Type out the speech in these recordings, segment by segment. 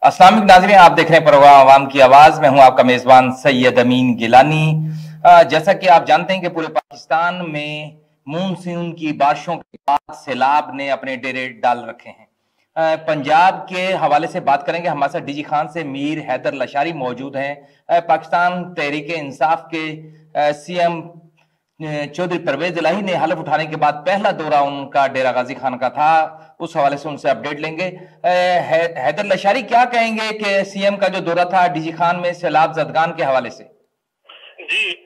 अस्सलाम वालेकुम नाज़रीन, आप देख रहे हैं प्रोग्राम आवाम की आवाज में हूं आपका मेजबान सैयद अमीन गिलानी। जैसा कि आप जानते हैं कि पूरे पाकिस्तान में मानसून की बारिशों के बाद सैलाब ने अपने डेरे डाल रखे हैं। पंजाब के हवाले से बात करेंगे, हमारे साथ डीजी खान से मीर हैदर लशारी मौजूद हैं। पाकिस्तान तहरीक इंसाफ के सीएम चौधरी परवेज इलाही ने हलफ उठाने के बाद पहला दौरा उनका डेरा गाजी खान का था। उस हवाले से उनसे अपडेट लेंगे। हैदर लशारी, क्या कहेंगे कि सीएम का जो दौरा था डीजी खान में सैलाब जदगान के हवाले से? जी,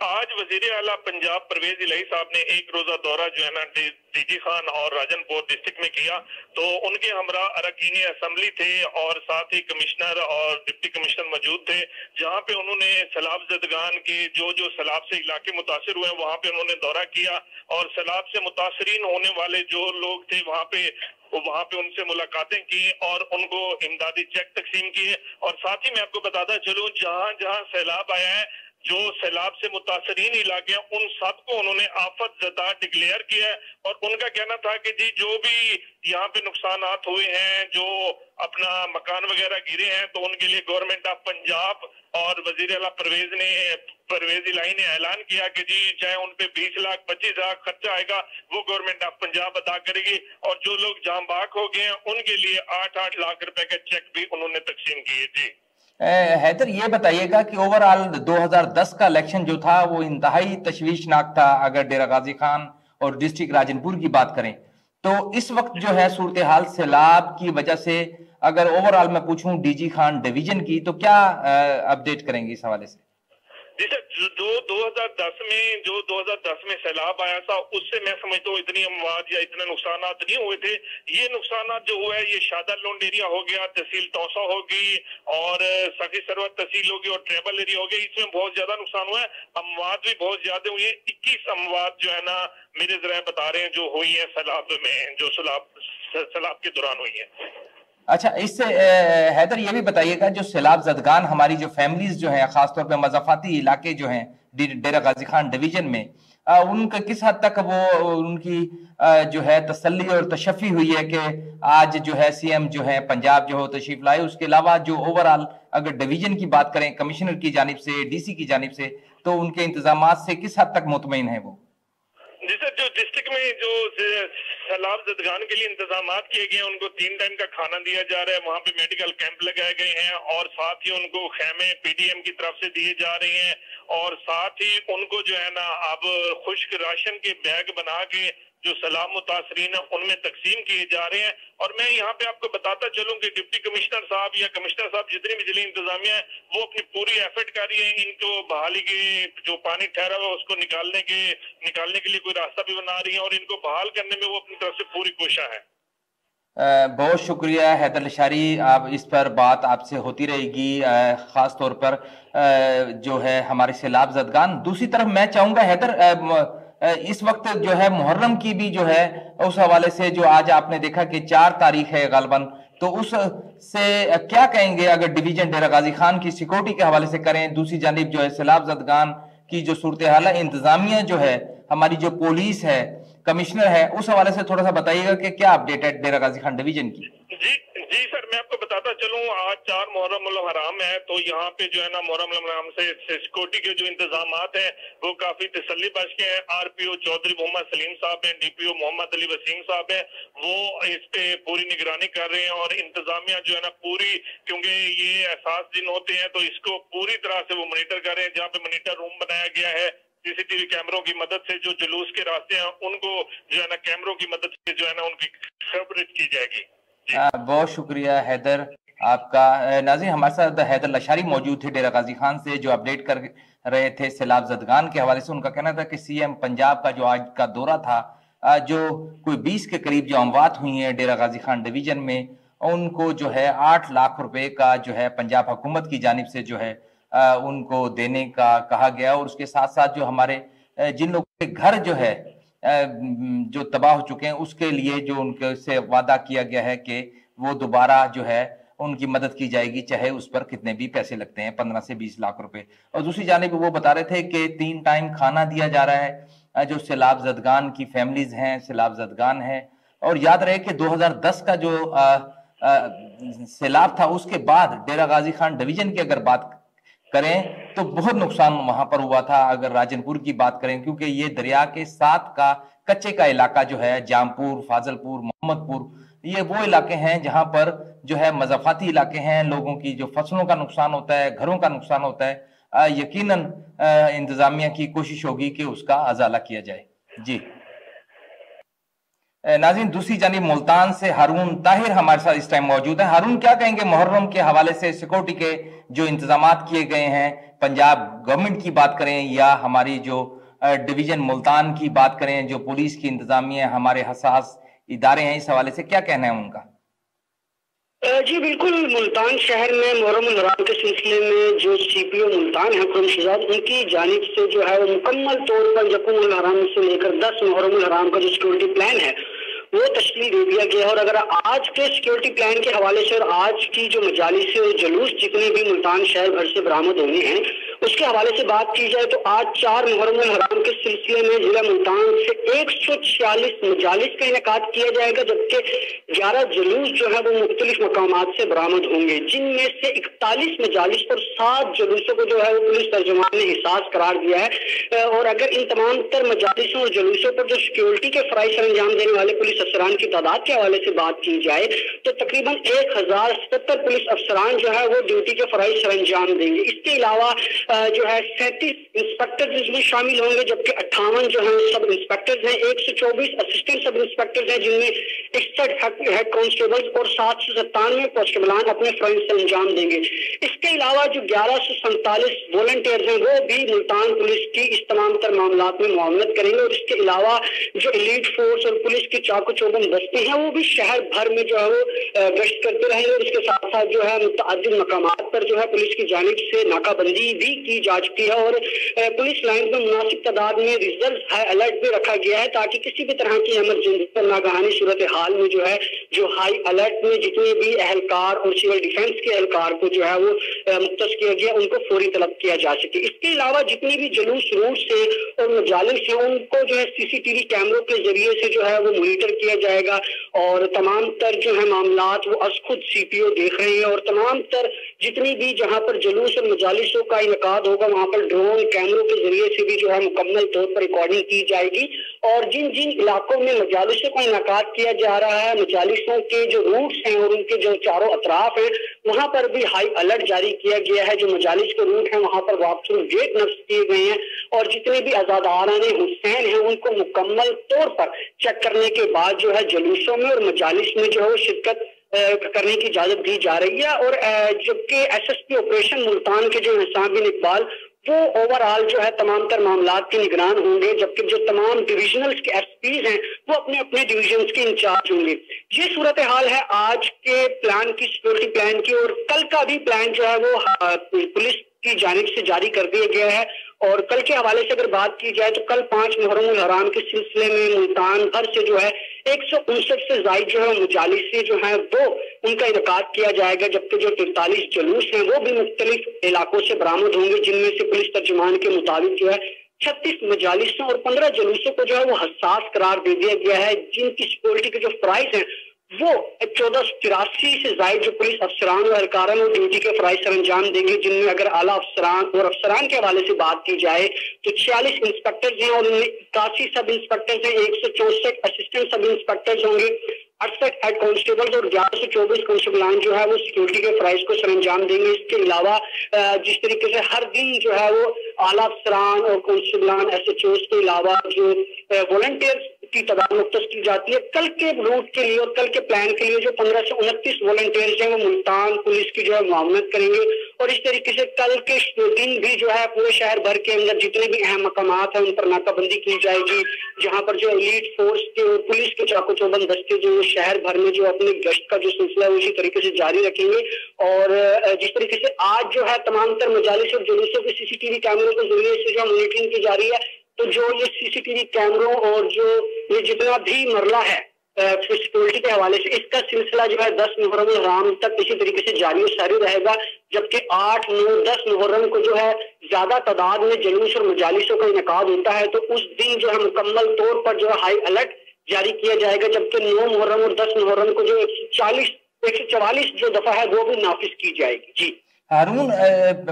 आज वजीर आला पंजाब परवेज इलाही साहब ने एक रोजा दौरा जो है ना डीजी खान और राजनपुर डिस्ट्रिक्ट में किया। तो उनके हमरा अरकान असम्बली थे और साथ ही कमिश्नर और डिप्टी कमिश्नर मौजूद थे, जहां पे उन्होंने सैलाब जदगान के जो सैलाब से इलाके मुतासर हुए वहां पे उन्होंने दौरा किया और सैलाब से मुतासरीन होने वाले जो लोग थे वहां पे उनसे मुलाकातें की और उनको इमदादी चेक तकसीम किए। और साथ ही मैं आपको बताता चलूं, जहां जहां सैलाब आया है, जो सैलाब से मुतासरीन इलाके हैं, उन सबको उन्होंने आफत ज़दा डिक्लेयर किया है। और उनका कहना था कि जी जो भी यहाँ पे नुकसानात हुए हैं, जो अपना मकान वगैरह गिरे हैं, तो उनके लिए गवर्नमेंट ऑफ पंजाब और वजीर आला परवेज इलाही ने ऐलान किया कि जी चाहे उन पे 20 लाख 25 लाख खर्चा आएगा वो गवर्नमेंट ऑफ पंजाब अदा करेगी। और जो लोग जाम बाग हो गए हैं उनके लिए 8-8 लाख रुपए के चेक भी उन्होंने तकसीम किए। जी हैदर, ये बताइएगा कि ओवरऑल 2010 का इलेक्शन जो था वो इंतहाई तशवीशनाक था। अगर डेरा गाजी खान और डिस्ट्रिक्ट राजनपुर की बात करें तो इस वक्त जो है सूरत हाल सैलाब की वजह से, अगर ओवरऑल मैं पूछूं डीजी खान डिवीजन की, तो क्या अपडेट करेंगे इस हवाले से? जैसे जो 2010 में सैलाब आया था, उससे मैं समझता हूँ इतनी अमवात या इतने नुकसान नहीं हुए थे। ये नुकसान जो हुआ है ये शादा लोंड एरिया हो गया, तहसील तौसा होगी और सखी सरवत तहसील होगी और ट्रेबल एरिया हो गया, इसमें बहुत ज्यादा नुकसान हुआ है। अमवात भी बहुत ज्यादा हुई है। 21 अमवात जो है ना मेरे जरा बता रहे हैं जो हुई है सैलाब में, जो सैलाब के दौरान हुई है। अच्छा, इससे हैदर ये भी बताइएगा, जो सैलाब जदगान हमारी जो फैमिलीज जो हैं, खासतौर पे मज़ाफ़ाती इलाके जो हैं डेरा गाजी खान डिवीजन में, उनका किस हद तक वो उनकी जो है तसल्ली और तशफ़ी हुई है कि आज जो है सीएम जो है पंजाब जो हो तशरीफ लाए? उसके अलावा जो ओवरऑल अगर डिवीजन की बात करें कमिश्नर की जानिब से, डीसी की जानिब से, तो उनके इंतजाम से किस हद तक मुतमईन है वो? जैसे जो डिस्ट्रिक्ट में जो सैलाब जदगान के लिए इंतजाम किए गए हैं, उनको 3 टाइम का खाना दिया जा रहा है, वहां पे मेडिकल कैंप लगाए गए हैं और साथ ही उनको खेमे पीडीएम की तरफ से दिए जा रहे हैं। और साथ ही उनको जो है ना अब खुश्क राशन के बैग बना के जो सैलाब मुतासरीन है उनमें तकसीम किए जा रहे हैं। और मैं यहाँ पे आपको बताता चलूं कि डिप्टी कमिश्नर साहब या कमिश्नर साहब जितनी भी जिले इंतजामिया है वो अपनी पूरी एफर्ट कर रही है इनको बहाली के जो पानी ठहरा हुआ उसको निकालने के लिए कोई रास्ता भी बना रही है और इनको बहाल करने में वो अपनी तरफ से पूरी कोशिश है। बहुत शुक्रिया हैदर लशारी, आप इस पर बात आपसे होती रहेगी, खास तौर पर जो है हमारे सैलाब जदगान। दूसरी तरफ मैं चाहूंगा हैदर, इस वक्त जो है मुहर्रम की भी जो है उस हवाले से, जो आज आपने देखा कि 4 तारीख है गालबन, तो उस से क्या कहेंगे अगर डिवीजन डेरा गाजी खान की सिक्योरिटी के हवाले से करें? दूसरी जानिब जो है सैलाब जदगान की जो सूरत हाल है, इंतजामिया जो है, हमारी जो पुलिस है, कमिश्नर है, उस हवाले से थोड़ा सा बताइएगा कि क्या अपडेट है डेरा गाजी खान डिवीजन की? जी सर, मैं आपको बताता चलूं, आज 4 मुहर्रम उल हराम है, तो यहाँ पे जो है ना मुहर्रम उल हराम से सिक्योरिटी के जो इंतजाम हैं वो काफी तसल्ली बख्श के हैं। आरपीओ चौधरी मोहम्मद सलीम साहब हैं, डीपीओ मोहम्मद अली वसीम साहब हैं, वो इस पे पूरी निगरानी कर रहे हैं और इंतजामिया जो है ना पूरी, क्योंकि ये एहसास दिन होते हैं तो इसको पूरी तरह से वो मॉनिटर कर रहे हैं। जहाँ पे मॉनिटर रूम बनाया गया है, सीसीटीवी कैमरों की मदद से जो जुलूस के रास्ते हैं उनको जो है ना कैमरों की मदद से जो है ना उनकी कवरेज की जाएगी। बहुत शुक्रिया हैदर आपका। नाज़रीन, हमारे साथ हैदर लशारी मौजूद थे डेरा गाजी खान से, जो अपडेट कर रहे थे सैलाब जदगान के हवाले से। उनका कहना था कि सीएम पंजाब का जो आज का दौरा था, जो कोई 20 के करीब जो अमवात हुई हैं डेरा गाजी खान डिवीजन में, उनको जो है 8 लाख रुपए का जो है पंजाब हुकूमत की जानिब से जो है उनको देने का कहा गया। और उसके साथ साथ जो हमारे जिन लोगों के घर जो है जो तबाह हो चुके हैं, उसके लिए जो उनके से वादा किया गया है कि वो दोबारा जो है उनकी मदद की जाएगी, चाहे उस पर कितने भी पैसे लगते हैं, 15 से 20 लाख रुपए। और दूसरी जानिब वो बता रहे थे कि 3 टाइम खाना दिया जा रहा है जो सैलाब जदगान की फैमिलीज हैं, सैलाब जदगान है। और याद रहे कि 2010 का जो सैलाब था उसके बाद डेरा गाजी खान डिवीजन की अगर बात करें तो बहुत नुकसान वहां पर हुआ था। अगर राजनपुर की बात करें, क्योंकि ये दरिया के साथ का कच्चे का इलाका जो है, जामपुर, फाजलपुर, मोहम्मदपुर, ये वो इलाके हैं जहां पर जो है मज़ाफ़ाती इलाके हैं, लोगों की जो फसलों का नुकसान होता है, घरों का नुकसान होता है। यकीनन इंतजामिया की कोशिश होगी कि उसका अजाला किया जाए। जी नाज़रीन, दूसरी जानिब मुल्तान से हारून ताहिर हमारे साथ इस टाइम मौजूद है। हारून, क्या कहेंगे मुहर्रम के हवाले से सिक्योरिटी के जो इंतजामात किए गए हैं, पंजाब गवर्नमेंट की बात करें या हमारी जो डिवीजन मुल्तान की बात करें, जो पुलिस की इंतजामिया, हमारे हसास इदारे हैं, इस हवाले से क्या कहना है उनका? जी बिल्कुल, मुल्तान शहर में मुहर्रम उल हराम के सिलसिले में जो सीपीओ मुल्तान है खुर्रम शहजाद, उनकी जानिब से जो है वो मुकम्मल तौर पर यकूम उल हराम से लेकर 10 मुहर्रम उल हराम का जो सिक्योरिटी प्लान है वो तश्कील दे दिया गया है। और अगर आज के सिक्योरिटी प्लान के हवाले से और आज की जो मजालिस और जुलूस जितने भी मुल्तान शहर भर से बरामद होने हैं उसके हवाले से बात की जाए तो आज 4 मुहर्रम उल हराम के सिलसिले में जिला मुल्तान से 146 मजालिस का इनेकाद किया जाएगा, जबकि 11 जुलूस जो है वो मुख्तलिफ मकामात से बरामद होंगे, जिनमें से 41 मजालिस और 7 जुलूसों को जो है वो पुलिस तर्जुमान ने हिसास करार दिया है। और अगर इन तमाम तर मजालिसों और जुलूसों पर जो सिक्योरिटी के फराइज सर अंजाम देने वाले पुलिस अफसरान की तादाद के हवाले से बात की जाए तो तकरीबन 1077 पुलिस अफसरान जो है वो ड्यूटी के फराइज सर अंजाम देंगे। इसके अलावा जो है 37 इंस्पेक्टर इसमें शामिल होंगे, जबकि 58 जो है सब इंस्पेक्टर्स हैं, 124 असिस्टेंट सब इंस्पेक्टर्स हैं, जिनमें 61 हेड कांस्टेबल्स और 797 कांस्टेबलान अपने फराइज सर अंजाम देंगे। इसके अलावा जो 1147 वॉलंटियर्स हैं वो भी मुल्तान पुलिस की इस तमाम तर मामलात में मुआवनत करेंगे। और इसके अलावा जो एलीट फोर्स और पुलिस की चाको चौबंद दस्ते हैं वो भी शहर भर में जो है वो गश्त करते रहेंगे। और इसके साथ साथ जो है मुतअद्दिद मकामात पर जो है पुलिस की जानिब से नाकाबंदी भी की जा चुकी है और पुलिस लाइन में मुनासिब तादाद में रिजर्व हाई अलर्ट भी रखा गया है, ताकि किसी भी तरह की इमरजेंसी पर नागहानी सूरत हाल में जो है जो हाई अलर्ट में जितने भी एहलकार और सिविल डिफेंस के एहलकार को जो है वो मुख्तस किया गया उनको फौरी तलब किया जा सके। इसके अलावा जितनी भी जुलूस रूट से और मजालिस हैं उनको जो है सीसीटीवी कैमरों के जरिए से जो है वो मॉनिटर किया जाएगा और तमाम तर जो है मामलात वो अस खुद सीपीओ देख रहे हैं। और तमाम तर जितनी भी जहां पर जुलूस और मजालिसों का इनकाद होगा वहां पर ड्रोन कैमरों के जरिए से भी जो है मुकम्मल तौर पर रिकॉर्डिंग की जाएगी। और जिन जिन इलाकों में मजालिसों का इनकाद किया जा रहा है, मजालिसों के जो रूट्स हैं और उनके जो चारों अतराफ हैं वहां पर भी हाई अलर्ट जारी किया गया है। जो मजालिस के रूट हैं वहां पर वॉकथ्रू गेट नस्ब किए गए हैं और जितने भी आजादारान हुसैन हैं उनको मुकम्मल तौर पर चेक करने के बाद जो है जुलूसों में और मजालिस में जो है शिरकत करने की इजाजत दी जा रही है। और जबकि एसएसपी ऑपरेशन मुल्तान के जो हिसाम बिन इकबाल वो ओवरऑल जो है तमाम तर मामलात के निगरान होंगे, जबकि जो तमाम डिविजनल्स के एसपीज हैं वो अपने अपने डिविजन्स के इंचार्ज होंगे। ये सूरत हाल है आज के प्लान की, सिक्योरिटी प्लान की। और कल का भी प्लान जो है वो पुलिस की जानिब से जारी कर दिया गया है। और कल के हवाले से अगर बात की जाए तो कल 5 मुहर्रम उल हराम के सिलसिले में मुल्तान भर से जो है 159 से जायद जो है मजालिस से जो है वो उनका इनकाद किया जाएगा, जबकि जो 43 जुलूस हैं वो भी मुख्तलिफ इलाकों से बरामद होंगे, जिनमें से पुलिस तर्जुमान के मुताबिक जो है 36 मजालिसों और 15 जुलूसों को जो है वो हसास करार दे दिया गया है, जिनकी सिक्योरिटी के जो प्राइस हैं वो 1483 से जायद जो पुलिस अफसरान और एहलकारान और ड्यूटी के फराइज सर अंजाम देंगे, जिनमें अगर आला अफसरान और अफसरान के हवाले से बात की जाए तो 46 इंस्पेक्टर्स हैं और उनमें 81 सब इंस्पेक्टर्स हैं, 164 असिस्टेंट सब इंस्पेक्टर्स होंगे, 68 हेड कांस्टेबल्स और 1124 कांस्टेबलान जो है वो सिक्योरिटी के फराइज को सर अंजाम देंगे। इसके अलावा जिस तरीके से हर दिन जो है वो आला अफसरान और कांस्टेबलान एसएचओस के अलावा जो वॉलंटियर्स की तादाद मुख्तस की जाती है, कल के रूट के लिए और कल के प्लान के लिए जो 15 से 29 वॉलंटियर्स हैं वो मुल्तान पुलिस की जो है मुआवनत करेंगे। और इस तरीके से कल के दिन भी जो है पूरे शहर भर के अंदर जितने भी अहम मकामात हैं उन पर नाकाबंदी की जाएगी, जहां पर जो एलीट फोर्स के और पुलिस के चाको चौबंद दस्ते जो शहर भर में जो अपने गश्त का जो सिलसिला है उसी तरीके से जारी रखेंगे। और जिस तरीके से आज जो है तमाम तर मजालिस और जुलूसों के सीसीटीवी कैमरों के जरिए से जो मॉनिटरिंग की जा रही है, तो जो ये सीसीटीवी कैमरों और जो ये जितना भी मरला है सिक्योरिटी के हवाले से, इसका सिलसिला जो है 10 मुहर्रम हराम तक इसी तरीके से जारी और सारी रहेगा, जबकि 8, 9, 10 मुहर्रम को जो है ज्यादा तादाद में जुलूस और मजालिसों का इनेकाद होता है, तो उस दिन जो है मुकम्मल तौर पर जो है हाई अलर्ट जारी किया जाएगा, जबकि 9 मुहर्रम और 10 मुहर्रम को जो 140 144 जो दफा है वो भी नाफिज की जाएगी। जी हारून,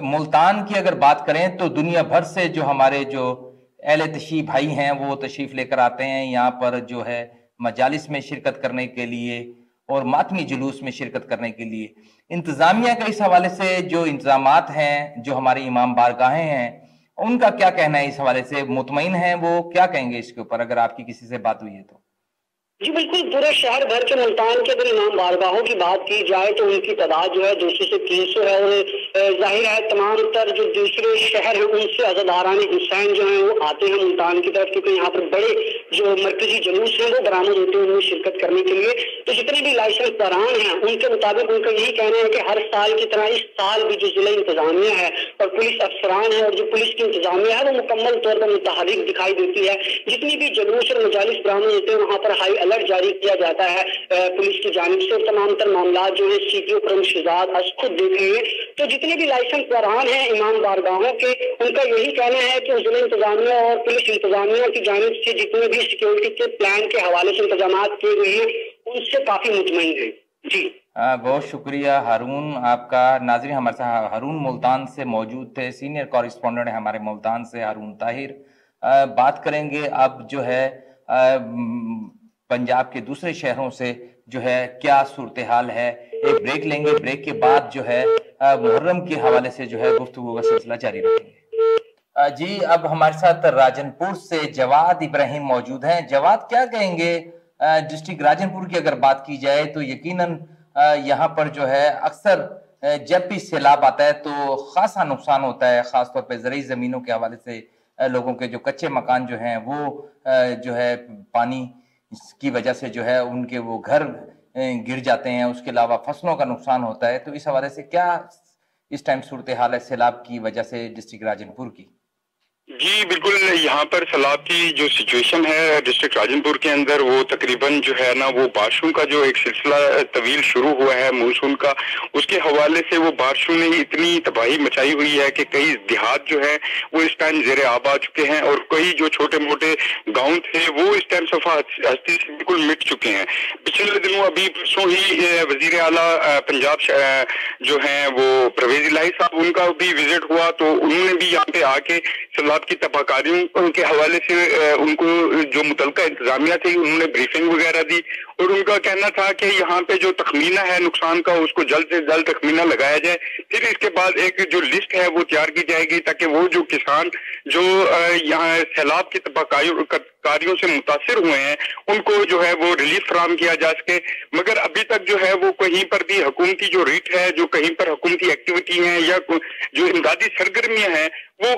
मुल्तान की अगर बात करें तो दुनिया भर से जो हमारे जो अहले तशरीफ भाई हैं वो तशरीफ लेकर आते हैं यहाँ पर जो है मजालिस में शिरकत करने के लिए और मातमी जुलूस में शिरकत करने के लिए। इंतजामिया का इस हवाले से जो इंतजामात हैं, जो हमारी इमाम बारगाहें हैं, उनका क्या कहना है इस हवाले से? मुतमईन हैं वो? क्या कहेंगे इसके ऊपर, अगर आपकी किसी से बात हुई है तो? जी बिल्कुल, पूरे शहर भर के मुल्तान के अगर इमाम बारगाहों की बात की जाए तो उनकी तादाद जो है 200 से 300 है। और जाहिर है तमाम तर जो दूसरे शहर हैं उनसे अज़ादारान हुसैन जो हैं वो आते हैं मुल्तान की तरफ, क्योंकि यहाँ पर बड़े जो मरकजी जुलूस हैं वो बरामद होते हैं उनमें शिरकत करने के लिए। तो जितने भी लाइसेंस दरान हैं उनके मुताबिक उनका यही कहना है कि हर साल की तरह इस साल भी जो जिला इंतजामिया है और पुलिस अफसरान है और जो पुलिस की इंतजामिया है वो मुकम्मल तौर पर मुतहरिक दिखाई देती है। जितनी भी जुलूस और मजालिस बरामद होते हैं वहाँ पर हाई अलर्ट जारी किया जाता है पुलिस की जानिब से। तमाम तर मामला जो है CPO क्रम शहजाद आज खुद देखेंगे। तो जितने भी लाइसेंस दरान हैं इमाम बारगाहों के, उनका यही कहना है कि जिला इंतजामिया और पुलिस इंतजामिया की जानिब से जितने भी सिक्योरिटी के प्लान के हवाले से इंतजाम किए गए हैं उनसे काफी मुतमईन है। जी बहुत शुक्रिया हारून आपका। नाज़रीन, हमारे साथ हारून मुल्तान से मौजूद थे, सीनियर कॉरेस्पॉन्डेंट है हमारे मुल्तान से हारून ताहिर। बात करेंगे अब जो है पंजाब के दूसरे शहरों से जो है क्या सूरत हाल है। एक ब्रेक लेंगे, ब्रेक के बाद जो है मुहर्रम के हवाले से जो है गुफ्तगू का सिलसिला जारी रखेंगे। जी, अब हमारे साथ राजनपुर से जवाद इब्राहिम मौजूद हैं। जवाद, क्या कहेंगे डिस्ट्रिक्ट राजनपुर की अगर बात की जाए तो यकीनन यहाँ पर जो है अक्सर जब भी सैलाब आता है तो खासा नुकसान होता है, खासतौर पर ज़रई ज़मीनों के हवाले से। लोगों के जो कच्चे मकान जो हैं वो जो है पानी की वजह से जो है उनके वो घर गिर जाते हैं, उसके अलावा फसलों का नुकसान होता है। तो इस हवाले से क्या इस टाइम सूरत हाल है सैलाब की वजह से डिस्ट्रिक्ट राजनपुर की? जी बिल्कुल, यहाँ पर सैलाब की जो सिचुएशन है डिस्ट्रिक्ट राजनपुर के अंदर वो तकरीबन जो है ना वो बारिशों का जो एक सिलसिला तवील शुरू हुआ है मानसून का, उसके हवाले से वो बारिशों ने इतनी तबाही मचाई हुई है कि कई देहात जो है वो इस टाइम ज़ेरे आब आ चुके हैं और कई जो छोटे मोटे गाँव थे वो इस टाइम सफा हस्ती से बिल्कुल मिट चुके हैं। पिछले दिनों अभी परसों ही वजीर आला पंजाब जो है वो परवेज इलाही साहब, उनका भी विजिट हुआ तो उन्होंने भी यहाँ पे आके सैलाब की तबाहकारियों के हवाले से उनको जो मुतलका इंतजामिया थी उन्होंने ब्रीफिंग वगैरह दी और उनका कहना था कि यहाँ पे जो तखमीना है नुकसान का उसको जल्द से जल्द तखमीना लगाया जाए, फिर इसके बाद एक जो लिस्ट है वो तैयार की जाएगी ताकि वो जो किसान जो यहाँ सैलाब की तबाहकारियों से मुतासिर हुए हैं उनको जो है वो रिलीफ फराहम किया जा सके। मगर अभी तक जो है वो कहीं पर भी हुकूमती जो रेट है, जो कहीं पर हुकूमती एक्टिविटी है या जो इमदादी सरगर्मियां हैं वो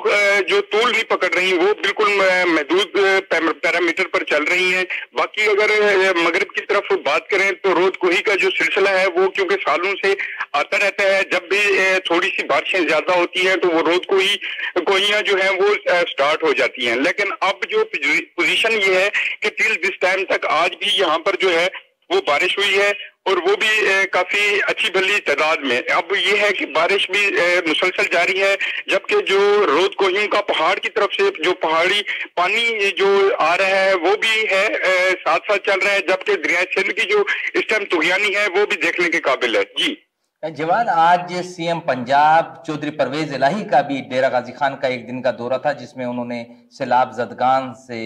जो तूल नहीं पकड़ रही वो बिल्कुल महदूद पैरामीटर पर चल रही हैं। बाकी अगर मगरिब की तरफ बात करें तो रोज कोही का जो सिलसिला है वो क्योंकि सालों से आता रहता है, जब भी थोड़ी सी बारिशें ज्यादा होती हैं तो वो रोज कोहियां जो है वो स्टार्ट हो जाती हैं। लेकिन अब जो पोजीशन ये है कि टिल दिस टाइम तक आज भी यहाँ पर जो है वो बारिश हुई है और वो भी काफी अच्छी भली तादाद में। अब ये है कि बारिश भी मुसलसल जारी है, जबकि जो रोद कोहियों का पहाड़ की तरफ से जो पहाड़ी पानी जो आ रहा है वो भी है साथ साथ चल रहा है, जबकि दरिया सिंध की जो इस टाइम तुगयानी है वो भी देखने के काबिल है। जी जवाद, आज CM पंजाब चौधरी परवेज इलाही का भी डेरा गाजी खान का एक दिन का दौरा था जिसमें उन्होंने सैलाब ज़दगान से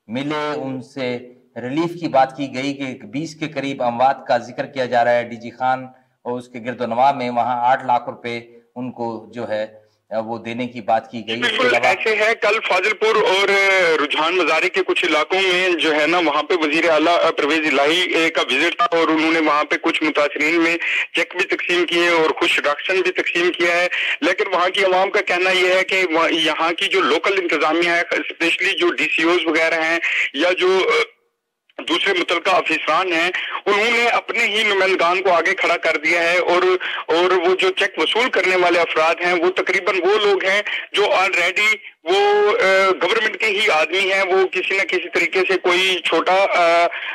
मिले, उनसे रिलीफ की बात की गई कि 20 के करीब अमवात का जिक्र किया जा रहा है। DG खान और उसके गिरदोनवा में वहां 8 लाख रुपए उनको जो है वो देने की बात की गई। बिल्कुल ऐसे है, कल फाजिलपुर और रुझान मजारी के कुछ इलाकों में जो है ना वहाँ पे वजीर आला परवेज इलाही का विजिट था और उन्होंने वहाँ पे कुछ मुतासरीन में चेक भी तकसीम किए और कुछ राशन भी तकसीम किया है। लेकिन वहाँ की आवाम का कहना यह है कि यहाँ की जो लोकल इंतजामिया है, स्पेशली जो DCOs वगैरह हैं या जो दूसरे मुतलका अफिसरान हैं, उन्होंने अपने ही नुमाइंदगान को आगे खड़ा कर दिया है और वो जो चेक वसूल करने वाले अफराद हैं वो तकरीबन वो लोग हैं जो ऑलरेडी वो गवर्नमेंट के ही आदमी हैं, वो किसी न किसी तरीके से कोई छोटा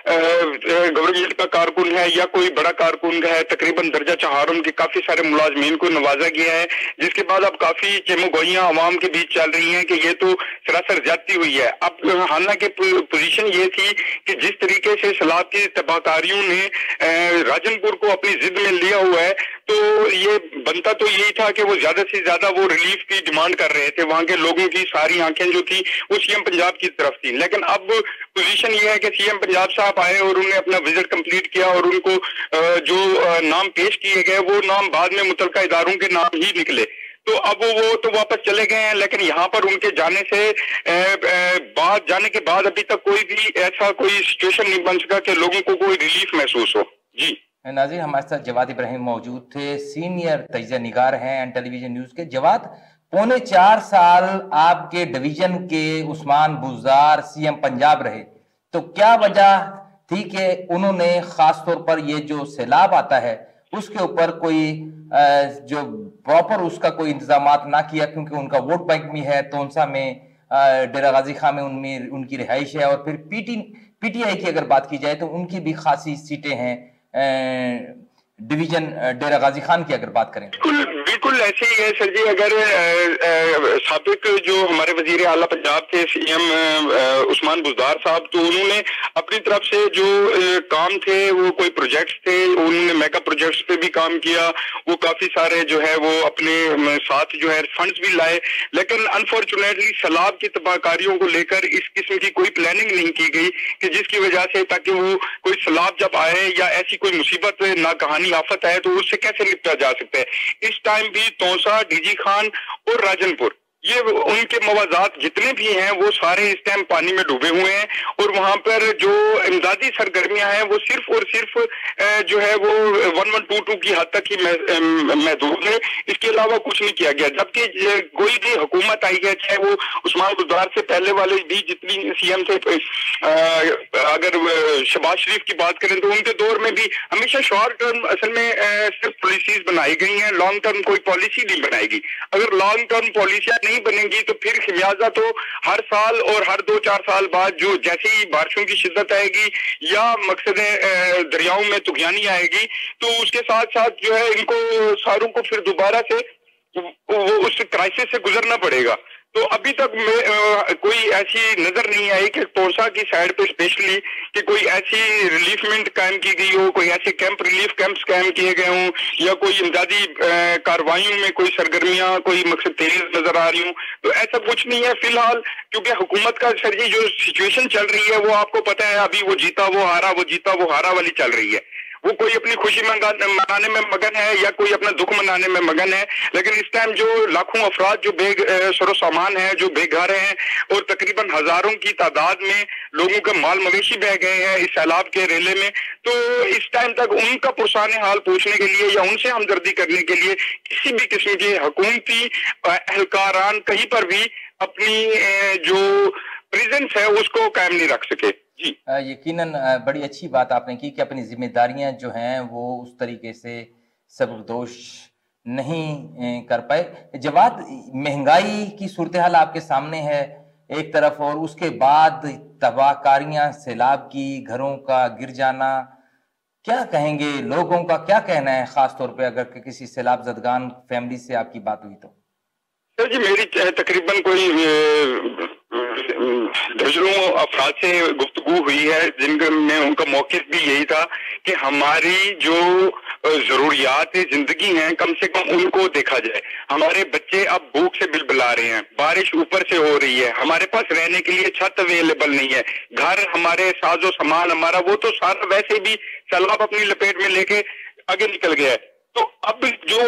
गवर्नमेंट का कारकुन है या कोई बड़ा कारकुन है। तकरीबन दर्जा 4 उनके काफी सारे मुलाजमीन को नवाजा गया है, जिसके बाद अब काफी चेमोगोइयां आवाम के बीच चल रही हैं कि ये तो सरासर ज्यादती हुई है। अब हालांकि पोजीशन ये थी कि जिस जिस तरीके से सैलाब की तबाहकारियों ने राजनपुर को अपनी जिद में लिया हुआ है, तो ये बनता तो यही था कि वो ज्यादा से ज्यादा वो रिलीफ की डिमांड कर रहे थे। वहां के लोगों की सारी आंखें जो थी वो सीएम पंजाब की तरफ थी, लेकिन अब पोजीशन ये है कि सीएम पंजाब साहब आए और उन्होंने अपना विजिट कंप्लीट किया और उनको जो नाम पेश किए गए वो नाम बाद में मुतलका इदारों के नाम ही निकले। तो अब वो तो वापस चले गए हैं, लेकिन यहाँ पर उनके जाने से जाने के बाद अभी तक कोई भी ऐसा कोई सिचुएशन नहीं बन सका कि लोगों को कोई रिलीफ महसूस हो। जी नाज़रीन, हमारे साथ जवाद इब्राहिम मौजूद थे, सीनियर तजिया निगार हैं एंड टेलीविजन न्यूज के। जवाद, 4.25 साल आपके डिवीजन के उस्मान बुज़दार सीएम पंजाब रहे, तो क्या वजह थी कि उन्होंने खास तौर पर ये जो सैलाब आता है उसके ऊपर कोई जो प्रॉपर उसका कोई इंतजामात ना किया, क्योंकि उनका वोट बैंक भी है तोनसा में, डेरा गाजी खां में उनकी रिहाइश है, और फिर पीटीआई की अगर बात की जाए तो उनकी भी खासी सीटें हैं डिवीजन डेरा गाजी खान की अगर बात करें। बिल्कुल ऐसे ही है सर जी। अगर साबिक जो हमारे वजीर आला पंजाब थे सीएम उस्मान बुज़दार साहब, तो उन्होंने अपनी तरफ से जो काम थे वो कोई प्रोजेक्ट्स थे, उन्होंने मेगा प्रोजेक्ट्स पे भी काम किया, वो काफी सारे जो है वो अपने साथ जो है फंड्स भी लाए, लेकिन अनफॉर्चुनेटली सैलाब की तबाहकारियों को लेकर इस किस्म की कोई प्लानिंग नहीं की गई कि जिसकी वजह से ताकि वो कोई सैलाब जब आए या ऐसी कोई मुसीबत ना कहानी आफत आए तो उससे कैसे निपटा जा सकता है। इस टाइम भी तोसा, डीजी खान और राजनपुर, ये उनके मवाजात जितने भी हैं वो सारे इस टाइम पानी में डूबे हुए हैं, और वहां पर जो इमदादी सरगर्मियां हैं वो सिर्फ और सिर्फ जो है वो 1122 की हद तक ही महदूद है, इसके अलावा कुछ नहीं किया गया। जबकि कोई भी हुकूमत आई है, चाहे वो उस्मान बुज़दार से पहले वाले भी जितनी सीएम थे, अगर शहबाज शरीफ की बात करें तो उनके दौर में भी हमेशा शॉर्ट टर्म असल में सिर्फ पॉलिसीज बनाई गई हैं, लॉन्ग टर्म कोई पॉलिसी नहीं बनाएगी। अगर लॉन्ग टर्म पॉलिसियां नहीं बनेंगी तो फिर खमियाजा तो हर साल और हर 2-4 साल बाद जो जैसे ही बारिशों की शिद्दत आएगी या मकसद दरियाओं में तुगयानी आएगी, तो उसके साथ साथ जो है इनको सारों को फिर दोबारा से वो उस क्राइसिस से गुजरना पड़ेगा। तो अभी तक कोई ऐसी नजर नहीं आई कि तोसा की साइड पे स्पेशली कि कोई ऐसी रिलीफमेंट कायम की गई हो, कोई ऐसे रिलीफ कैंप्स कायम किए गए हों, या कोई इमदादी कार्रवाइयों में कोई सरगर्मियां कोई मकसद तेज नजर आ रही हूँ। तो ऐसा कुछ नहीं है फिलहाल, क्योंकि हुकूमत का सर जी जो सिचुएशन चल रही है वो आपको पता है, अभी वो जीता वो हारा, वो जीता वो हारा वाली चल रही है। वो कोई अपनी खुशी मनाने में मगन है या कोई अपना दुख मनाने में मगन है, लेकिन इस टाइम जो लाखों अफराद जो सरो सामान है, जो बेघर हैं, और तकरीबन हजारों की तादाद में लोगों का माल मवेशी बह गए हैं इस सैलाब के रेले में, तो इस टाइम तक उनका पुरसाने हाल पूछने के लिए या उनसे हमदर्दी करने के लिए किसी भी किस्म के हुकूमती एहलकारान कहीं पर भी अपनी जो प्रेजेंस है उसको कायम नहीं रख सके। जी यकीनन बड़ी अच्छी बात आपने की कि अपनी जिम्मेदारियां जो हैं वो उस तरीके से सबकदोश नहीं कर पाए। जवाद, महंगाई की सूरत हाल आपके सामने है एक तरफ, और उसके बाद तबाहकारियां, सैलाब की, घरों का गिर जाना, क्या कहेंगे, लोगों का क्या कहना है, खास तौर पे अगर किसी सैलाब जदगान फैमिली से आपकी बात हुई तो? सर जी मेरी तकरीबन कोई दर्जनों अफराद से गुफ्तगू हुई है जिनमें उनका मौक़िफ़ भी यही था कि हमारी जो जरूरियात जिंदगी हैं कम से कम उनको देखा जाए। हमारे बच्चे अब भूख से बिलबिला रहे हैं, बारिश ऊपर से हो रही है, हमारे पास रहने के लिए छत अवेलेबल नहीं है, घर हमारे साजो सामान हमारा वो तो सारा वैसे भी सैलाब अपनी लपेट में लेके आगे निकल गया है। तो अब जो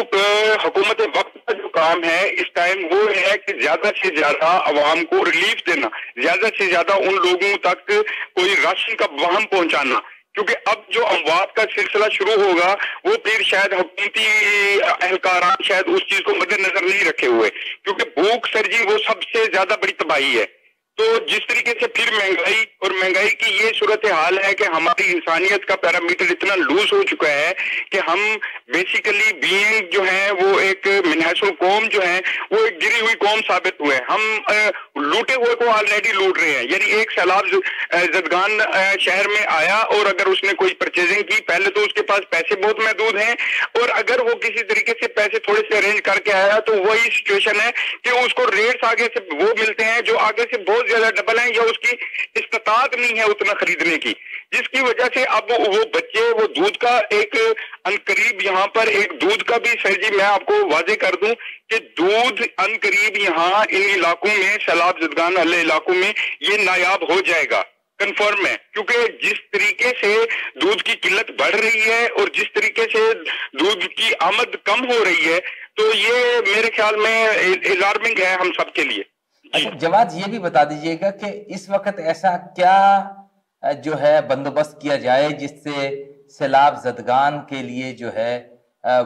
हुकूमत वक्त का जो काम है इस टाइम वो है कि ज्यादा से ज्यादा अवाम को रिलीफ देना, ज्यादा से ज्यादा उन लोगों तक कोई राशन का वहम पहुंचाना, क्योंकि अब जो अमवात का सिलसिला शुरू होगा वो फिर शायद हुकूमती एहलकारान शायद उस चीज को मद्देनजर नहीं रखे हुए, क्योंकि भूख सर जी वो सबसे ज्यादा बड़ी तबाही है। तो जिस तरीके से फिर महंगाई की ये सूरत हाल है कि हमारी इंसानियत का पैरामीटर इतना लूज हो चुका है कि हम बेसिकली बीइंग जो है वो एक मिनहसुल कौम जो है वो एक गिरी हुई कौम साबित हुए। हम लूटे हुए को ऑलरेडी लूट रहे हैं। यानी एक सैलाब जदगान शहर में आया और अगर उसने कोई परचेजिंग की, पहले तो उसके पास पैसे बहुत महदूद हैं, और अगर वो किसी तरीके से पैसे थोड़े से अरेंज करके आया तो वही सिचुएशन है कि उसको रेट्स आगे से वो मिलते हैं जो आगे से बहुत ज्यादा डबल हैं, या उसकी इस्तात नहीं है उतना खरीदने की। जिसकी वजह से अब वो बच्चे वो दूध का एक अनकरीब यहाँ पर एक दूध का भी सर जी मैं आपको वादे कर दूं कि दूध अनकरीब यहाँ इन इलाकों में सैलाब ज़दगान वाले इलाकों में ये नायाब हो जाएगा, कंफर्म है। क्योंकि जिस तरीके से दूध की किल्लत बढ़ रही है और जिस तरीके से दूध की आमद कम हो रही है, तो ये मेरे ख्याल में अलार्मिंग है हम सब के लिए। अच्छा जवाद, ये भी बता दीजिएगा कि इस वक्त ऐसा क्या जो है बंदोबस्त किया जाए जिससे सैलाब ज़दगान के लिए जो है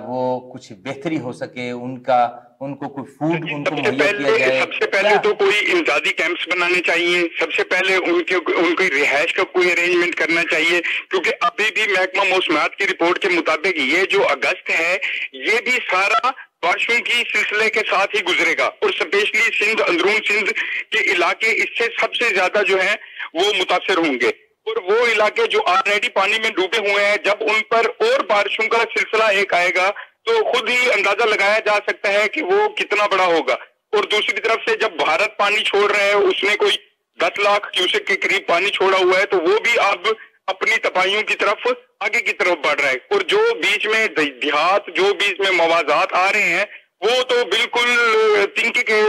वो कुछ बेहतरी हो सके, उनको कोई फूड उनको मुहैया किया जाए। सबसे पहले तो कोई इमदादी कैंप्स बनाने चाहिए, सबसे पहले उनकी रिहाइश का कोई अरेंजमेंट करना चाहिए, क्योंकि अभी भी महकमा मौसमियात की रिपोर्ट के मुताबिक ये जो अगस्त है ये भी सारा बारिशों की सिलसिले के साथ ही गुजरेगा और स्पेशली सिंध, अंदरून सिंध के इलाके इससे सबसे ज्यादा जो है वो मुतासर होंगे। और वो इलाके जो ऑलरेडी पानी में डूबे हुए हैं, जब उन पर और बारिशों का सिलसिला एक आएगा तो खुद ही अंदाजा लगाया जा सकता है कि वो कितना बड़ा होगा। और दूसरी तरफ से जब भारत पानी छोड़ रहा है, उसने कोई 10 लाख क्यूसेक के करीब पानी छोड़ा हुआ है, तो वो भी अब अपनी तपाइयों की तरफ आगे की तरफ बढ़ रहा है। और जो बीच में देहात, जो बीच में मवाजात आ रहे हैं, वो तो बिल्कुल तिनके के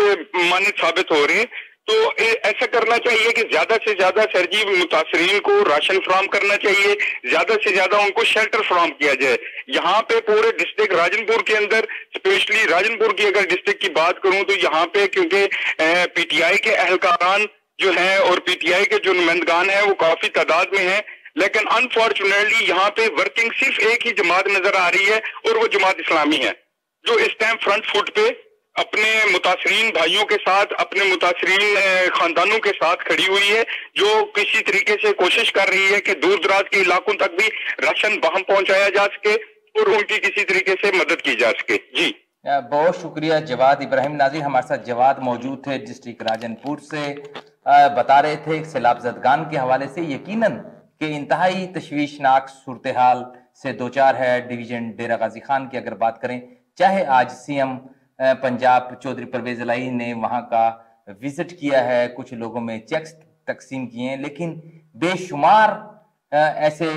मानद साबित हो रहे हैं। तो ऐसा करना चाहिए कि ज्यादा से ज्यादा सरजी मुतासरीन को राशन फराम करना चाहिए, ज्यादा से ज्यादा उनको शेल्टर फराम किया जाए। यहाँ पे पूरे डिस्ट्रिक्ट राजनपुर के अंदर, स्पेशली राजनपुर की अगर डिस्ट्रिक्ट की बात करूं तो यहाँ पे क्योंकि पीटीआई के अहलकारान जो है और पीटीआई के जो नुमाइंदगान है वो काफी तादाद में है, लेकिन अनफॉर्चुनेटली यहाँ पे वर्किंग सिर्फ एक ही जमात नजर आ रही है और वो जमात इस्लामी है, जो इस टाइम फ्रंट फुट पे अपने मुतासरीन भाइयों के साथ, अपने मुतासरीन खानदानों के साथ खड़ी हुई है, जो किसी तरीके से कोशिश कर रही है कि दूर दराज के इलाकों तक भी राशन बहम पहुंचाया जा सके और उनकी किसी तरीके से मदद की जा सके। जी बहुत शुक्रिया जवाद इब्राहिम। नाज़रीन, हमारे साथ जवाद मौजूद थे डिस्ट्रिक्ट राजनपुर से, बता रहे थे सैलाब ज़दगान के हवाले से यकीनन कि इंतहाई तशवीशनाक सूरत हाल से दो चार है डिवीजन डेरा गाजी खान की। अगर बात करें, चाहे आज सीएम पंजाब चौधरी परवेज इलाही ने वहां का विजिट किया है, कुछ लोगों में चेक्स तकसीम किए हैं, लेकिन बेशुमार ऐसे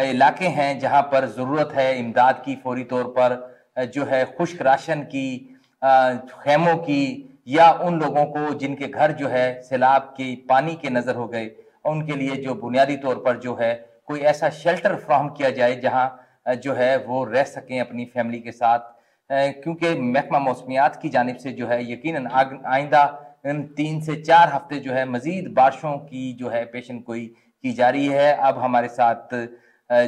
इलाके हैं जहां पर ज़रूरत है इमदाद की, फौरी तौर पर जो है खुश्क राशन की, खेमों की, या उन लोगों को जिनके घर जो है सैलाब के पानी के नज़र हो गए, उनके लिए जो बुनियादी तौर पर जो है कोई ऐसा शेल्टर फ्राहम किया जाए जहां जो है वो रह सकें अपनी फैमिली के साथ। क्योंकि महकमा मौसमियात की जानिब से जो है यकीनन आइंदा 3 से 4 हफ्ते जो है मजीद बारिशों की जो है पेशन गोई की जा रही है। अब हमारे साथ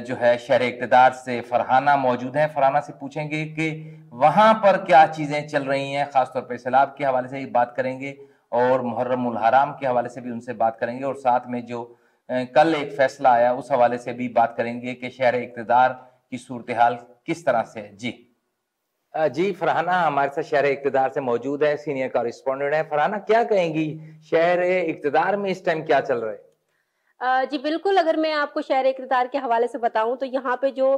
जो है शहर इक़्तिदार से फरहाना मौजूद हैं। फरहाना से पूछेंगे कि वहां पर क्या चीजें चल रही हैं, खासतौर पर सैलाब के हवाले से ही बात करेंगे और मुहर्रम उल हराम के हवाले से भी उनसे बात करेंगे, और साथ में जो कल एक फैसला आया उस हवाले से भी बात करेंगे कि शहर इक़्तिदार की सूरत हाल किस तरह से है। जी फरहाना हमारे साथ शहर इक़्तिदार से मौजूद है, सीनियर कॉरेस्पॉन्डेंट है। फरहाना, क्या कहेंगी, शहर इक़्तिदार में इस टाइम क्या चल रहा है? जी बिल्कुल, अगर मैं आपको शहर इक़्तिदार के हवाले से बताऊं तो यहाँ पे जो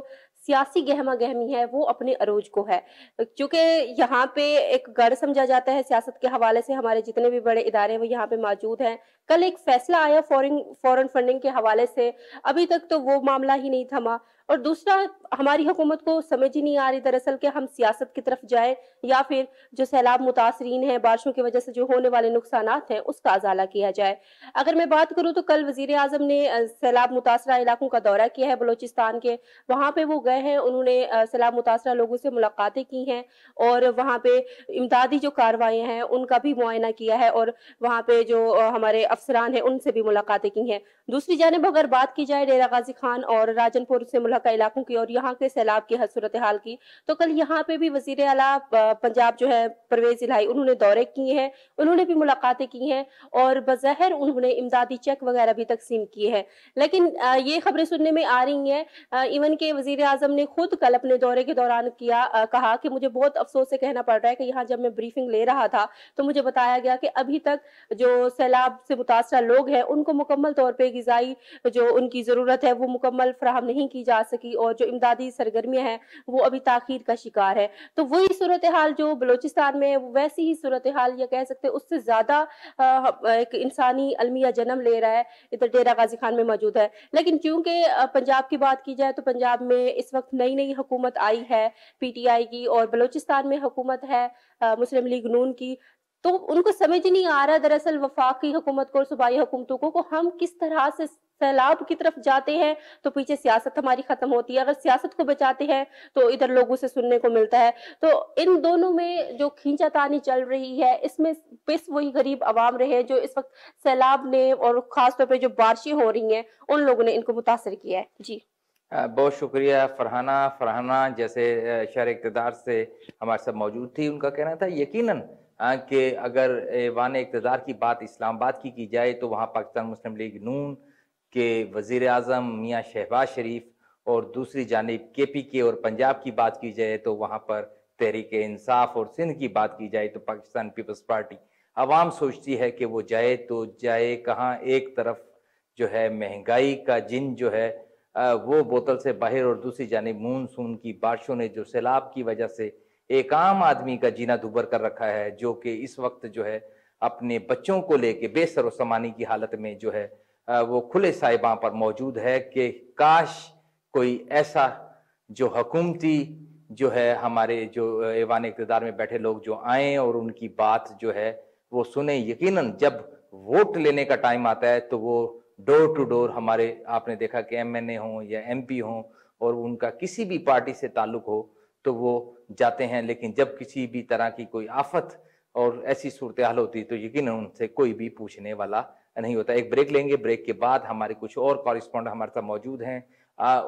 सियासी गहमा गहमी है वो अपने अरूज को है, क्योंकि यहाँ पे एक गढ़ समझा जाता है सियासत के हवाले से। हमारे जितने भी बड़े इदारे हैं वो यहाँ पे मौजूद हैं। कल एक फैसला आया फॉरेन फंडिंग के हवाले से, अभी तक तो वो मामला ही नहीं थमा। और दूसरा, हमारी हुकूमत को समझ ही नहीं आ रही दरअसल कि हम सियासत की तरफ जाएं या फिर जो सैलाब मुतासरीन हैं, बारिशों की वजह से जो होने वाले नुकसानात हैं उसका अजाला किया जाए। अगर मैं बात करूं तो कल वजीर आजम ने सैलाब मुतासरा इलाकों का दौरा किया है बलोचिस्तान के। वहां पे वो गए हैं, उन्होंने सैलाब मुतासरा लोगों से मुलाकातें की हैं और वहां पे इमदादी जो कार्रवाई हैं उनका भी मुआयना किया है और वहां पे जो हमारे अफसरान हैं उनसे भी मुलाकातें की हैं। दूसरी जानिब अगर बात की जाए डेरा गाजी खान और राजनपुर से मुल्हका इलाकों की और यहाँ के सैलाब की सूरत हाल की, तो कल यहाँ पे भी वजीर आला पंजाब जो है परवेज इलाही, उन्होंने दौरे किए हैं, उन्होंने भी मुलाकातें की हैं और बज़ाहिर उन्होंने इमदादी चेक वगैरह भी तकसीम किए हैं। लेकिन ये खबरें सुनने में आ रही हैं, इवन के वजीर आजम ने खुद कल अपने दौरे के दौरान कहा कि मुझे बहुत अफसोस से कहना पड़ रहा है कि यहाँ जब मैं ब्रीफिंग ले रहा था तो मुझे बताया गया कि अभी तक जो सैलाब से मुतासरा लोग हैं उनको मुकम्मल तौर पर ग़िज़ाई जो उनकी ज़रूरत है वो मुकम्मल फराहम नहीं की जा सकी और जो इमदादी सरगर्मियां हैं वो अभी ताखीर का शिकार है। तो वही सूरत हाल जो बलूचिस्तान में है, वैसी ही सूरत हाल या कह सकते हैं उससे ज्यादा एक इंसानी अलमिया जन्म ले रहा है, इधर डेरा गाजी खान में मौजूद है। लेकिन चूंकि पंजाब की बात की जाए तो पंजाब में इस वक्त नई नई हुकूमत आई है PTI की, और बलूचिस्तान में हुकूमत है मुस्लिम लीग नून की। तो उनको समझ नहीं आ रहा दरअसल वफाकी हुकूमत को और सूबाई हुकूमतों को हम किस तरह से सैलाब की तरफ जाते हैं तो पीछे सियासत हमारी खत्म होती है, अगर सियासत को बचाते हैं तो इधर लोगों से सुनने को मिलता है। तो इन दोनों में जो खींचातानी चल रही है, इसमें पिस वही गरीब आवाम रहे हैं जो इस वक्त सैलाब ने और खासतौर पर जो बारिशें हो रही हैं उन लोगों ने इनको मुतासर किया है। जी बहुत शुक्रिया फरहाना जैसे शहर इक़्तिदार से हमारे साथ मौजूद थी। उनका कहना था यकीनन कि अगर ऐवान इक़्तिदार की बात इस्लामाबाद की जाए तो वहाँ पाकिस्तान मुस्लिम लीग नून के वज़ीर आज़म मियाँ शहबाज शरीफ और दूसरी जानिब KPK और पंजाब की बात की जाए तो वहाँ पर तहरीक इंसाफ और सिंध की बात की जाए तो पाकिस्तान पीपल्स पार्टी। आवाम सोचती है कि वो जाए तो जाए कहाँ। एक तरफ जो है महंगाई का जिन जो है वो बोतल से बाहर, और दूसरी जानिब मानसून की बारिशों ने जो सैलाब की वजह से एक आम आदमी का जीना दुभर कर रखा है, जो कि इस वक्त जो है अपने बच्चों को लेके बेसर समानी की हालत में जो है वो खुले साहिबां पर मौजूद है कि काश कोई ऐसा जो हुकूमती जो है हमारे जो ऐवान इक़्तिदार में बैठे लोग जो आए और उनकी बात जो है वो सुने। यकीनन जब वोट लेने का टाइम आता है तो वो डोर टू डोर हमारे आपने देखा कि MNA हों या MP हों और उनका किसी भी पार्टी से ताल्लुक हो तो वो जाते हैं, लेकिन जब किसी भी तरह की कोई आफत और ऐसी सूरत हाल होती तो यकीनन उनसे कोई भी पूछने वाला नहीं होता। एक ब्रेक लेंगे, ब्रेक के बाद हमारे कुछ और कॉरेस्पॉन्डेंट हमारे साथ मौजूद हैं,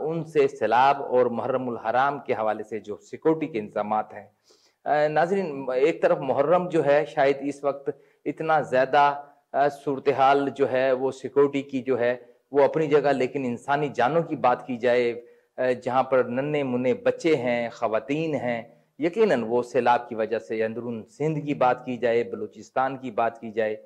उनसे सैलाब और मुहर्रमुल हराम के हवाले से जो सिक्योरिटी के इंतजामात हैं। नाज़रीन, एक तरफ मुहर्रम जो है शायद इस वक्त इतना ज़्यादा सूरत हाल जो है वो सिक्योरिटी की जो है वो अपनी जगह, लेकिन इंसानी जानों की बात की जाए जहाँ पर नन्हे मुन्ने बच्चे हैं, ख़वातीन हैं, यकीनन वो सैलाब की वजह से अंदरून सिंध की बात की जाए, बलूचिस्तान की बात की जाए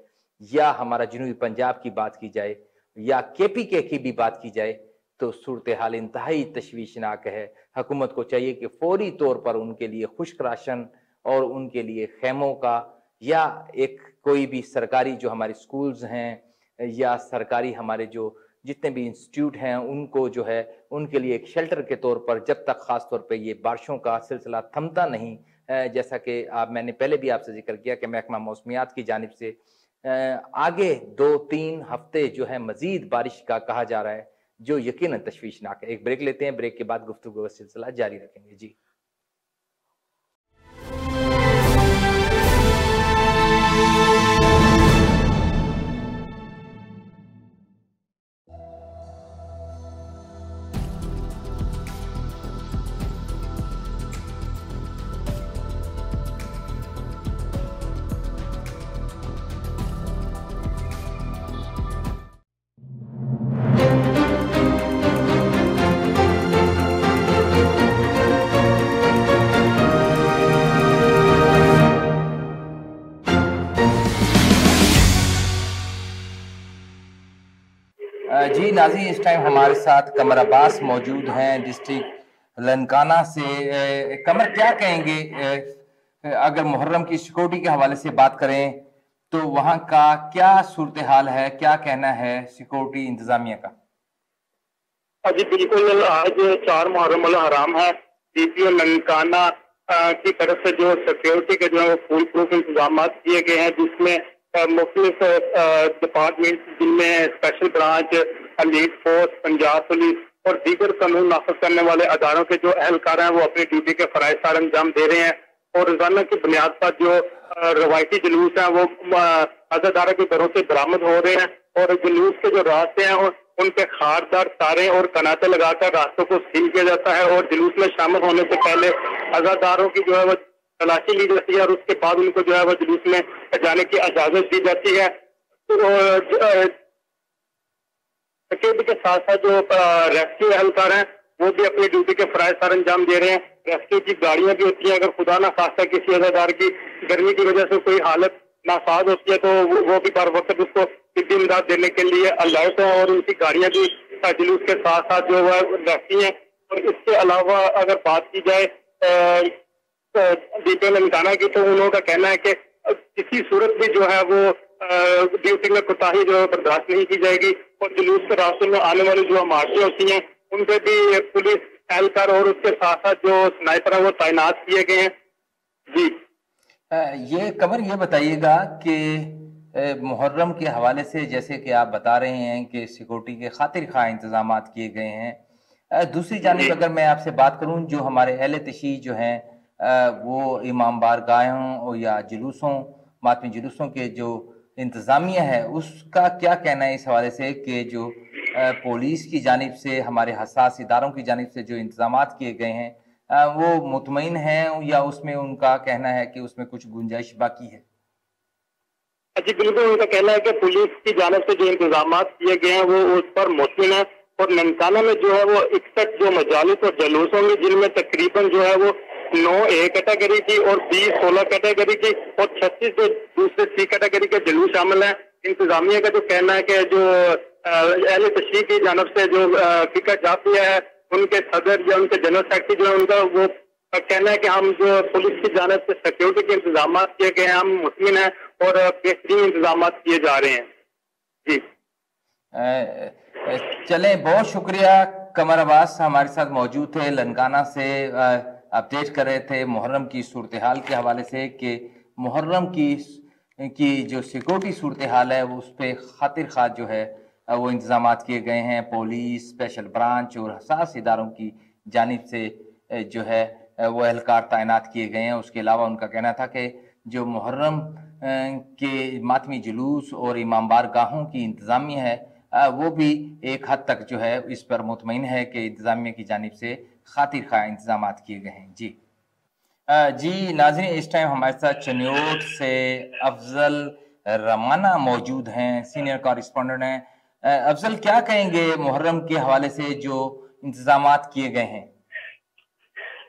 या हमारा जनूबी पंजाब की बात की जाए या KPK की भी बात की जाए तो सूरत हाल इंतहाई तशवीशनाक है। हुकूमत को चाहिए कि फौरी तौर पर उनके लिए खुश्क राशन और उनके लिए खेमों का या एक कोई भी सरकारी जो हमारे स्कूल्स हैं या सरकारी हमारे जो जितने भी इंस्टीट्यूट हैं उनको जो है उनके लिए एक शेल्टर के तौर पर जब तक ख़ास तौर पे ये बारिशों का सिलसिला थमता नहीं, जैसा कि मैंने पहले भी आपसे जिक्र किया कि महकमा मौसमियात की जानिब से आगे 2-3 हफ्ते जो है मजीद बारिश का कहा जा रहा है, जो यकीनन तशवीशनाक है। एक ब्रेक लेते हैं, ब्रेक के बाद गुफ्तगू का सिलसिला जारी रखेंगे। जी जी नाज़रीन, इस टाइम हमारे साथ कमर अब्बास मौजूद हैं डिस्ट्रिक्ट लनकाना से। कमर, क्या कहेंगे अगर मुहर्रम की सिक्योरिटी के हवाले से बात करें तो वहां का क्या सूरत हाल है, क्या कहना है सिक्योरिटी इंतजामिया का? जी बिल्कुल, आज 4 मुहर्रम हराम है। DPO लनकाना की तरफ से जो सिक्योरिटी के जो है वो फुल प्रूफ इंतजाम किए गए हैं, जिसमें मुख्तलिफ डिपार्टमेंट जिनमें special branch, elite force, Punjab police और दीगर कानून नाफिज करने वाले अदारों के जो अहलकार हैं वो अपनी ड्यूटी के फराइज सर अंजाम दे रहे हैं और रोजाना की बुनियाद पर जो रवायती जुलूस हैं वो अजादारा के घरों से बरामद हो रहे हैं और जुलूस के जो रास्ते हैं उन पे खारदार तारे और कनाते लगाकर रास्तों को सील किया जाता है और जुलूस में शामिल होने से पहले अजादारों की जो है वो तलाशी ली जाती है और उसके बाद उनको जो है वो जुलूस में जाने की इजाजत दी जाती है। के साथ साथ जो रेस्क्यू अहलकार हैं वो भी अपनी ड्यूटी के फराइज सर अंजाम दे रहे हैं। रेस्क्यू की गाड़ियां भी होती हैं, अगर खुदा ना खास्ता किसी अजादार की गर्मी की वजह से कोई हालत नासाज होती है तो वो भी बर वक्त उसको तिब्बी इमदाद देने के लिए अलर्ट है और उनकी गाड़ियां भी जुलूस के साथ साथ जो है रहती हैं। और इसके अलावा अगर बात की जाए दीपे लंकाना की, तो उन्होंने कहना है कि किसी सूरत में जो है वो ड्यूटी में कोताही जो है बर्दाश्त नहीं की जाएगी और जुलूस के रास्तों में आने वाली जो इमारतें होती हैं उन पे भी पुलिस एहलकार और उसके साथ साथ जो स्नाइपर है वो तैनात किए गए हैं। जी ये कमर ये बताइएगा कि मुहर्रम के हवाले से जैसे कि आप बता रहे हैं कि सिक्योरिटी के खातिर खा इंतजाम किए गए हैं, दूसरी जानिब अगर मैं आपसे बात करूं जो हमारे अहले तशीह जो हैं वो इमाम बारगाहों या जुलूसों मातमी जुलूसों के जो इंतज़ामिया है उसका क्या कहना है इस हवाले से कि जो पुलिस की जानिब से हमारे हसास इदारों की जानिब से जो इंतजाम किए गए हैं वो मुतमईन हैं या उसमें उनका कहना है कि उसमें कुछ गुंजाइश बाकी है? जी बिल्कुल, उनका कहना है कि पुलिस की जानिब से जो इंतजाम किए गए हैं वो उस पर मुतमिन है और ननकाना में जो है वो 61 जो मजालिस और जलूस होंगे जिनमें तकरीबन जो है वो 9 A कैटेगरी की और 20 16 कैटेगरी की और 36 जो दूसरे C कैटेगरी के जलूस शामिल हैं। इंतजामिया का जो कहना है कि जो अहले तशरीह की जानिब से जो फिक्र जाती है उनके सदर या उनके जनरल सेक्रेटरी जो है उनका वो कहना है कि हम जो पुलिस की जानिब से सिक्योरिटी के इंतजाम किए गए हैं हम मुतमिन हैं और बेहतरीन इंतजाम किए जा रहे हैं। जी चलें, बहुत शुक्रिया। कमर अब्बास हमारे साथ मौजूद थे, लनकाना से अपडेट कर रहे थे मुहर्रम की सूरत हाल के हवाले से कि मुहर्रम की जो सिक्योरिटी सूरत हाल है उस पर खातिर खा जो है वो इंतजाम किए गए हैं। पुलिस, स्पेशल ब्रांच और हसास इदारों की जानिब से जो है वो एहलकार तैनात किए गए हैं। उसके अलावा उनका कहना था कि जो मुहर्रम के मातमी जुलूस और इमाम बारगाहों की इंतजामिया है वो भी एक हद तक जो है इस पर मुतमईन है कि इंतजामिया की जानिब से खातिर खा इंतजाम किए गए हैं। जी नाज़रीन, इस टाइम हमारे साथ चनियोट से अफजल रमाना मौजूद हैं, सीनियर कॉरेस्पॉन्डेंट हैं। अफजल, क्या कहेंगे मुहर्रम के हवाले से जो इंतजाम किए गए हैं?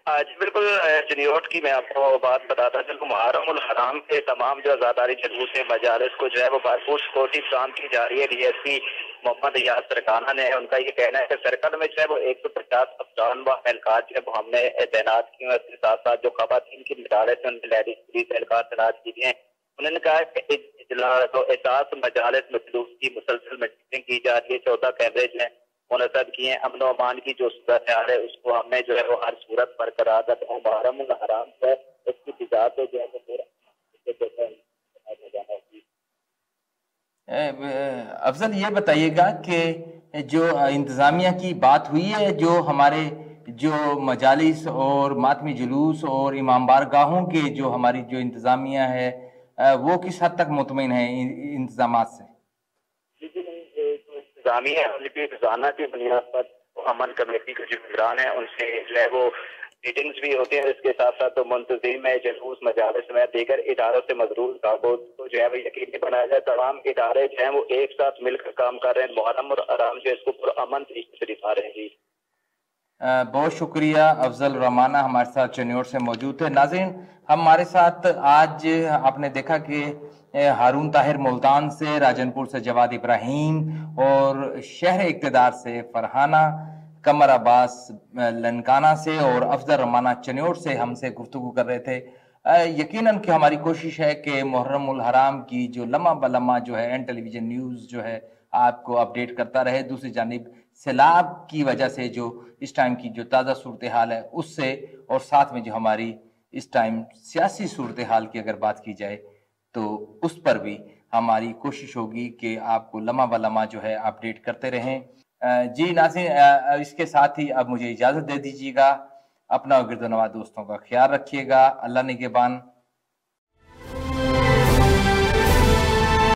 जी बिल्कुल, चनियोट की मैं आपको बात बताता चलूँ। मुहर्रमुल हराम के तमाम जो आज़ादारी जुलूस मजालिस को जो है वो भरपूर सिक्योरिटी फ्राहम की जा रही है। DSP मोहम्मद इयाज सरकाना ने उनका ये कहना है कि सर्कल में जो है वो 150 अफसरान व एहलकार जो है वो हमने तैनात किए हैं। इसके साथ साथ जो खवातीन की मजालिस है उनमें लेडीज पुलिस एहलकार तैनात किए हैं। उन्होंने कहा कि इजलास मजालिस में जुलूस की मुसलसल मीटिंग की जा रही है। 14 कैमरे जो है मुनसब किए हैं। अमन अमान की जो सूरत हाल है उसको हमने जो है वो हर सूरत बरकरार रखा है। मुहर्रमुल हराम है उसकी फिजा को जो है वो पूरा अफजल, ये बताइएगा कि जो इंतजामिया की बात हुई है, जो हमारे जो मजालिस और मातमी जुलूस और इमाम बारगाहों के जो हमारी जो इंतजामिया है वो किस हद तक मुतमईन है इंतजाम से? इंतजामिया रोजाना की बुनियाद पर अमन कमेटी के जो निगरान है उनसे जो है वो मीटिंग्स भी होती हैं। इसके साथ साथ तो मुंतजिम है जुलूस मजालिस में दीगर इदारों से मजरूर काबूत को जो है वो यकीनी बनाया जाए। तमाम इदारे जो है वो एक साथ मिलकर काम कर रहे हैं। मुहर्रम और आराम जो है इसको पुरअमन तरीके से दिखा रहे हैं। जी बहुत शुक्रिया। अफजल रमाना हमारे साथ चनियोट से मौजूद थे। नाज़रीन, हमारे साथ आज आपने देखा कि हारून ताहिर मुल्तान से, राजनपुर से जवाद इब्राहिम और शहर इक़्तिदार से फरहाना, कमर अब्बास लनकाना से और अफजल रमाना चनियोट से हमसे गुफ्तगू कर रहे थे। यकीनन कि हमारी कोशिश है कि मुहर्रमुल हराम की जो लम्हा बलम्हा जो है एन टेलीविजन न्यूज़ जो है आपको अपडेट करता रहे। दूसरी जानिब सैलाब की वजह से जो इस टाइम की जो ताज़ा सूरत हाल है उससे और साथ में जो हमारी इस टाइम सियासी सूरत हाल की अगर बात की जाए तो उस पर भी हमारी कोशिश होगी कि आपको लम्हा बलम्हा जो है अपडेट करते रहें। जी नाज़रीन, इसके साथ ही अब मुझे इजाज़त दे दीजिएगा। अपना और गिरदोनवा दोस्तों का ख्याल रखिएगा। अल्लाह निगहबान।